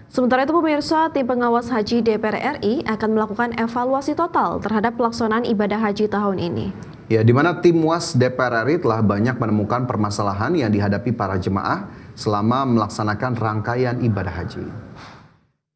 Sementara itu pemirsa, tim pengawas haji DPR RI akan melakukan evaluasi total terhadap pelaksanaan ibadah haji tahun ini. Ya, di mana tim WAS DPR RI telah banyak menemukan permasalahan yang dihadapi para jemaah selama melaksanakan rangkaian ibadah haji.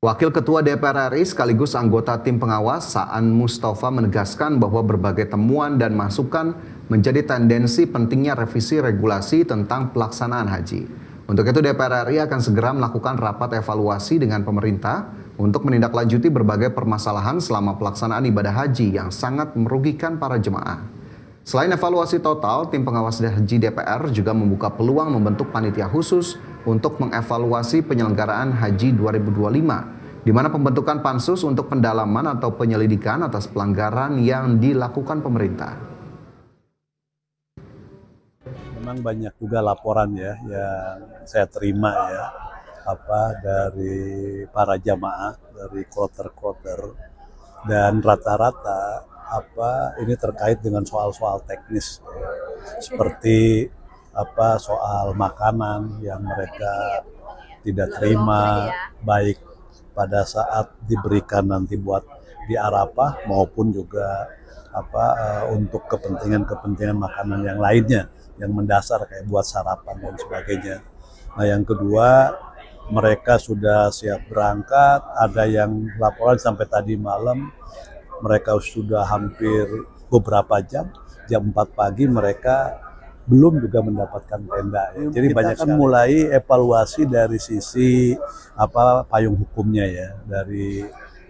Wakil Ketua DPR RI sekaligus anggota tim pengawas Saan Mustafa menegaskan bahwa berbagai temuan dan masukan menjadi tendensi pentingnya revisi regulasi tentang pelaksanaan haji. Untuk itu DPR RI akan segera melakukan rapat evaluasi dengan pemerintah untuk menindaklanjuti berbagai permasalahan selama pelaksanaan ibadah haji yang sangat merugikan para jemaah. Selain evaluasi total, tim pengawas haji DPR juga membuka peluang membentuk panitia khusus untuk mengevaluasi penyelenggaraan haji 2025, di mana pembentukan pansus untuk pendalaman atau penyelidikan atas pelanggaran yang dilakukan pemerintah. Memang banyak juga laporan ya yang saya terima ya, dari para jamaah, dari kloter-kloter, dan rata-rata ini terkait dengan soal-soal teknis ya. Seperti soal makanan yang mereka tidak terima, baik pada saat diberikan nanti buat di Arafah maupun juga untuk kepentingan makanan yang lainnya yang mendasar kayak buat sarapan dan sebagainya. Nah, yang kedua, mereka sudah siap berangkat, ada yang laporan sampai tadi malam mereka sudah hampir beberapa jam 4 pagi mereka belum juga mendapatkan tenda. Jadi banyak kan mulai evaluasi dari sisi payung hukumnya ya, dari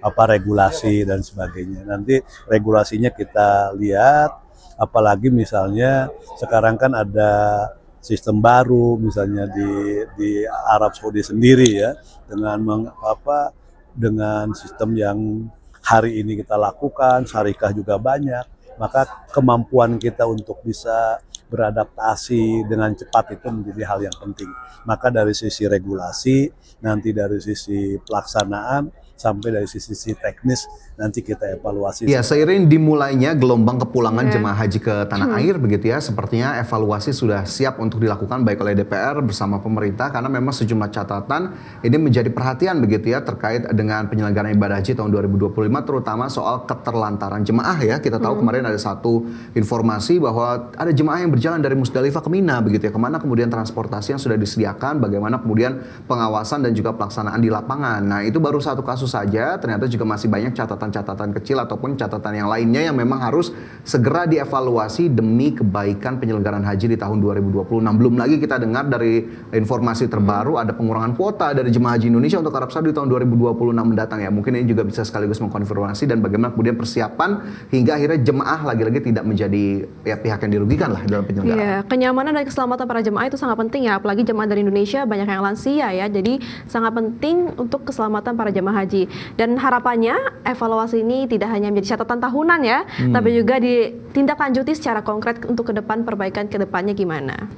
regulasi dan sebagainya. Nanti regulasinya kita lihat, apalagi misalnya sekarang kan ada sistem baru misalnya di Arab Saudi sendiri ya, dengan sistem yang hari ini kita lakukan, syarikah juga banyak, maka kemampuan kita untuk bisa beradaptasi dengan cepat itu menjadi hal yang penting. Maka dari sisi regulasi, nanti dari sisi pelaksanaan, sampai dari sisi teknis nanti kita evaluasi. Ya, seiring dimulainya gelombang kepulangan jemaah haji ke tanah air begitu ya, sepertinya evaluasi sudah siap untuk dilakukan baik oleh DPR bersama pemerintah, karena memang sejumlah catatan ini menjadi perhatian begitu ya terkait dengan penyelenggaraan ibadah haji tahun 2025, terutama soal keterlantaran jemaah ya. Kita tahu kemarin ada satu informasi bahwa ada jemaah yang berjalan dari Musdalifah ke Mina begitu ya, kemana kemudian transportasi yang sudah disediakan, bagaimana kemudian pengawasan dan juga pelaksanaan di lapangan. Nah, itu baru satu kasus saja, ternyata juga masih banyak catatan-catatan kecil ataupun catatan yang lainnya yang memang harus segera dievaluasi demi kebaikan penyelenggaraan haji di tahun 2026. Belum lagi kita dengar dari informasi terbaru ada pengurangan kuota dari jemaah haji Indonesia untuk Arab Saudi tahun 2026 mendatang ya. Mungkin ini juga bisa sekaligus mengkonfirmasi dan bagaimana kemudian persiapan hingga akhirnya jemaah lagi-lagi tidak menjadi pihak yang dirugikan lah dalam penyelenggaraan. Ya, kenyamanan dan keselamatan para jemaah itu sangat penting ya, apalagi jemaah dari Indonesia banyak yang lansia ya, jadi sangat penting untuk keselamatan para jemaah haji. Dan harapannya evaluasi ini tidak hanya menjadi catatan tahunan ya, tapi juga ditindaklanjuti secara konkret untuk ke depan, perbaikan ke depannya gimana.